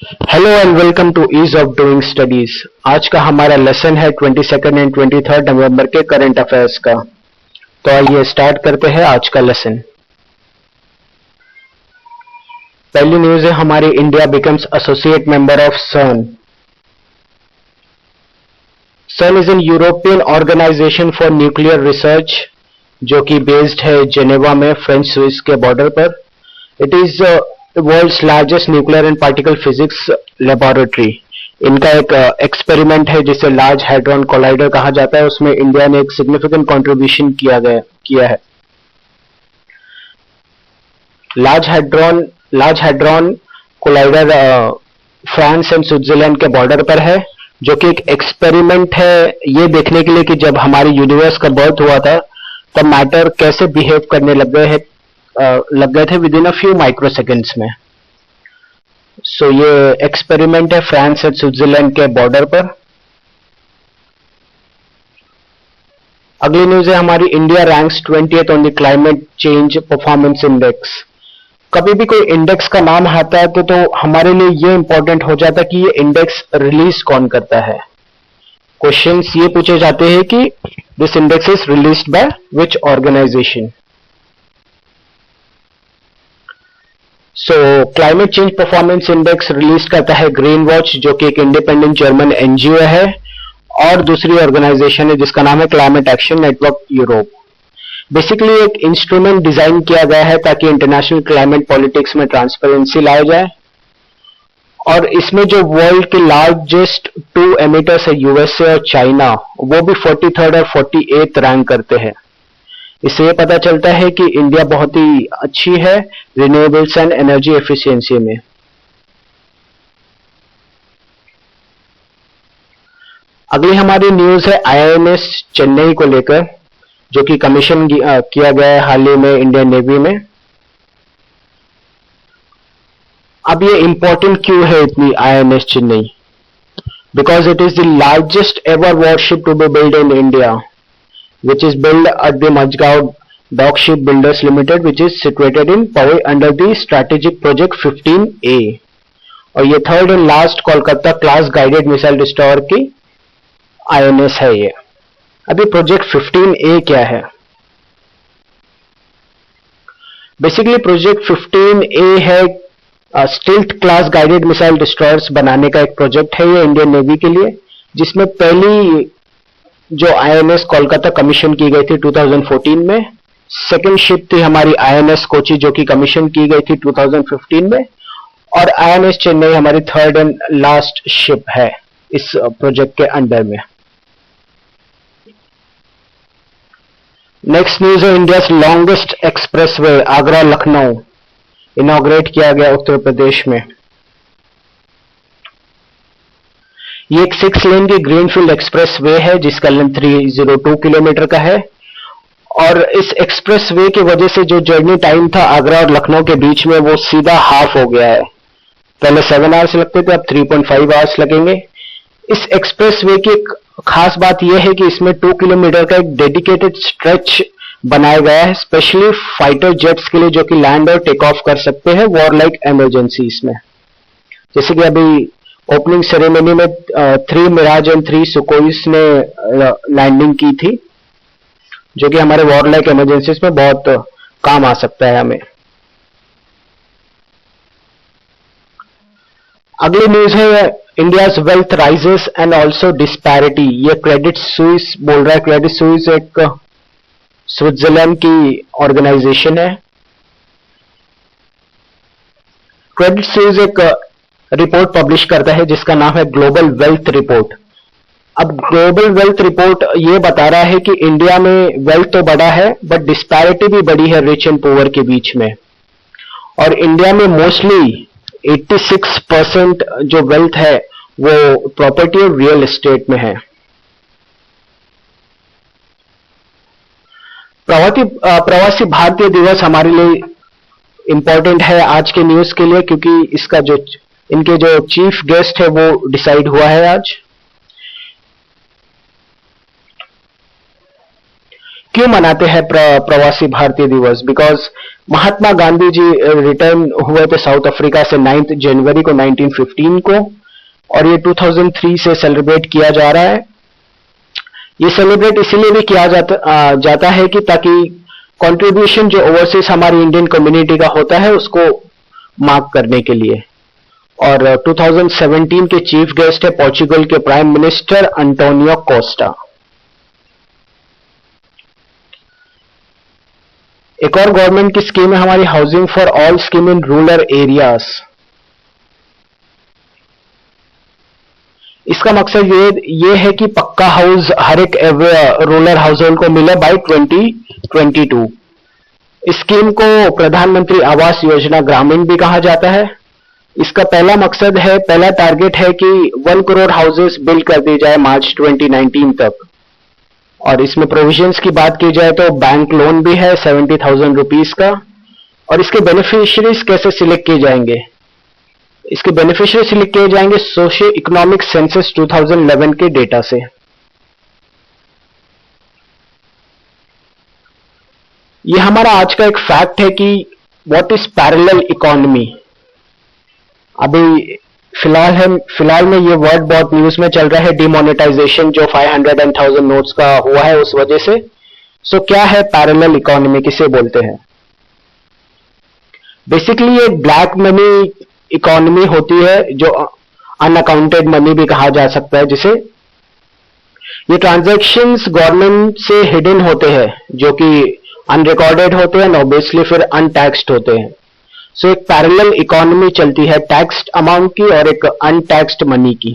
Hello and welcome to ease of doing studies. आज का हमारा लेसन है 22 एंड 23 नवंबर के करंट अफेयर्स का। तो आइए स्टार्ट करते हैं आज का लेसन। पहली न्यूज है हमारी, India becomes associate member of CERN. CERN is an European organisation for nuclear research जो कि बेस्ड है जेनेवा में, फ्रेंच स्विस के बॉर्डर पर। It is world's largest nuclear and particle physics laboratory. इनका एक एक्सपेरिमेंट है जिसे लार्ज हैड्रॉन कोलाइडर कहा जाता है, उसमें इंडिया ने एक सिग्निफिकेंट कंट्रीब्यूशन किया है। Large hadron collider France and Switzerland के बॉर्डर पर है, जो कि एक एक्सपेरिमेंट है ये देखने के लिए कि जब हमारे यूनिवर्स का बर्थ हुआ था तब मैटर कैसे बिहेव करने लग गए थे with in a few micro seconds में। सो ये एक्सपेरिमेंट है फ्रांस और स्विट्जरलैंड के बॉर्डर पर। अगली न्यूज है हमारी, India ranks 20th on the climate change performance index. कभी भी कोई इंडेक्स का नाम आता है तो हमारे लिए ये इंपॉर्टेंट हो जाता है कि ये इंडेक्स रिलीज कौन करता है। क्वेश्चंस ये पूछे जाते हैं कि this index is released by which organisation. So climate change performance index release करता है ग्रीन वॉच, जो कि एक इंडिपेंडेंट जर्मन एनजीओ है, और दूसरी ऑर्गेनाइजेशन है जिसका नाम है climate action network Europe. Basically एक इंस्ट्रूमेंट डिजाइन किया गया है ताकि इंटरनेशनल क्लाइमेट पॉलिटिक्स में ट्रांसपेरेंसी लाया जाए। और इसमें जो वर्ल्ड के लार्जेस्ट 2 एमिटर्स है यूएसए और चाइना, वो भी 43rd और 48th रैंक करते हैं। इससे ये पता चलता है कि इंडिया बहुत ही अच्छी है रिन्यूएबल्स एंड एनर्जी एफिशिएंसी में। अगली हमारी न्यूज है आईएनएस चेन्नई को लेकर, जो कि कमीशन किया गया है हाल ही में इंडियन नेवी में। अब ये इंपॉर्टेंट क्यों है इतनी INS Chennai? Because it is the largest ever warship to be build in India, which is built at the Majgaon Dock Ship Builders Limited, which is situated in Powai under the Strategic Project 15A। और ये third and last Kolkata class guided missile destroyer की INS है ये। अभी project 15A क्या है? Basically project 15A है stealth class guided missile destroyers बनाने का एक प्रोजेक्ट है ये इंडियन नेवी के लिए, जिसमें पहली जो आईएनएस कोलकाता कमीशन की गई थी 2014 में, सेकंड शिप थी हमारी आईएनएस कोची जो कि कमीशन की गई थी 2015 में, और आईएनएस चेन्नई हमारी थर्ड एंड लास्ट शिप है इस प्रोजेक्ट के अंडर में। नेक्स्ट न्यूज है, India longest expressway Agra Lucknow inaugurate किया गया उत्तर प्रदेश में। ये एक 6 लेन की ग्रीनफील्ड एक्सप्रेस वे है जिसका लेंथ 302 किलोमीटर का है। और इस एक्सप्रेस वे की वजह से जो जर्नी टाइम था आगरा और लखनऊ के बीच में, वो सीधा हाफ हो गया है। पहले 7 आवर्स लगते थे, अब 3.5 आवर्स लगेंगे। इस एक्सप्रेस वे की एक खास बात यह है कि इसमें 2 किलोमीटर का एक डेडिकेटेड स्ट्रेच बनाया गया है स्पेशली फाइटर जेट्स के लिए, जो कि लैंड और टेक ऑफ कर सकते हैं वॉर लाइक इमरजेंसीज में। जैसे कि अभी ओपनिंग सेरेमनी में 3 मिराज एंड 3 सुकोइस ने लैंडिंग की थी, जो कि हमारे वॉर लाइक इमरजेंसीज में बहुत काम आ सकता है हमें। अगली न्यूज है, India's wealth rises and also disparity. ये क्रेडिट स्विस बोल रहा है। क्रेडिट स्विस एक स्विट्जरलैंड की ऑर्गेनाइजेशन है। क्रेडिट स्विस एक रिपोर्ट पब्लिश करता है जिसका नाम है ग्लोबल वेल्थ रिपोर्ट। अब ग्लोबल वेल्थ रिपोर्ट ये बता रहा है कि इंडिया में वेल्थ तो बढ़ा है बट डिस्पैरिटी भी बढ़ी है रिच एंड पुअर के बीच में। और इंडिया में मोस्टली 86% जो वेल्थ है वो प्रॉपर्टी और रियल एस्टेट में है। प्रवासी भारतीय दिवस हमारे लिए इंपॉर्टेंट है आज के न्यूज के लिए, क्योंकि इसका जो इनके जो चीफ गेस्ट है वो डिसाइड हुआ है आज। क्यों मनाते हैं प्रवासी भारतीय दिवस? बिकॉज महात्मा गांधी जी रिटर्न हुए थे साउथ अफ्रीका से 9 जनवरी को 1915 को, और ये 2003 से सेलिब्रेट किया जा रहा है। ये सेलिब्रेट इसीलिए भी किया जाता है कि ताकि कंट्रीब्यूशन जो ओवरसीज हमारी इंडियन कम्युनिटी का होता है उसको मार्क करने के लिए। और 2017 के चीफ गेस्ट है पोर्चुगल के प्राइम मिनिस्टर अंटोनियो कोस्टा। एक और गवर्नमेंट की स्कीम है हमारी housing for all scheme in rural areas. इसका मकसद ये है कि पक्का हाउस हर एक रूरल हाउस होल्ड को मिले बाय 2022। इस स्कीम को प्रधानमंत्री आवास योजना ग्रामीण भी कहा जाता है। इसका पहला मकसद है, पहला टारगेट है कि 1 करोड़ हाउसेस बिल्ड कर दी जाए मार्च 2019 तक। और इसमें प्रोविजंस की बात की जाए तो बैंक लोन भी है 70,000 रुपीज का। और इसके बेनिफिशियरीज कैसे सिलेक्ट किए जाएंगे? इसके बेनिफिशियरी सिलेक्ट किए जाएंगे सोशियो इकोनॉमिक सेंसस 2011 के डेटा से। यह हमारा आज का एक फैक्ट है कि व्हाट इज पैरेलल इकोनॉमी। अभी फिलहाल में ये वर्ड बहुत न्यूज में चल रहा है, डिमोनेटाइजेशन जो 500 and 1000 नोट्स का हुआ है उस वजह से। सो क्या है पैरेलल इकोनॉमी, किसे बोलते हैं? बेसिकली ये ब्लैक मनी इकोनॉमी होती है, जो अनअकाउंटेड मनी भी कहा जा सकता है जिसे। ये ट्रांजैक्शंस गवर्नमेंट से हिडन होते हैं, जो कि अनरिकॉर्डेड होते हैं, ऑब्वियसली फिर अनटैक्स्ड होते हैं। सो एक पैरेलल इकोनॉमी चलती है टैक्स्ड अमाउंट की और एक अनटैक्स्ड मनी की,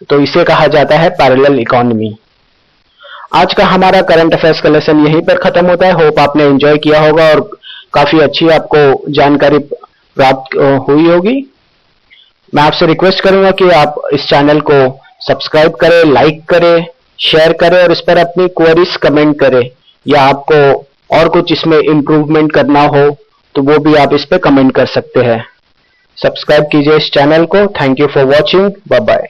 तो इसे कहा जाता है पैरेलल इकोनॉमी। आज का हमारा करंट अफेयर्स का लेसन यहीं पर खत्म होता है। होप आपने एंजॉय किया होगा और काफी अच्छी आपको जानकारी प्राप्त हुई होगी। मैं आपसे रिक्वेस्ट करूंगा कि आप इस चैनल को सब्सक्राइब करें, लाइक करें, शेयर करें और इस पर अपनी क्वेरीज कमेंट करें, या आपको और कुछ इसमें इंप्रूवमेंट करना हो तो वो भी आप इस पे कमेंट कर सकते हैं। सब्सक्राइब कीजिए इस चैनल को। Thank you for watching. Bye bye.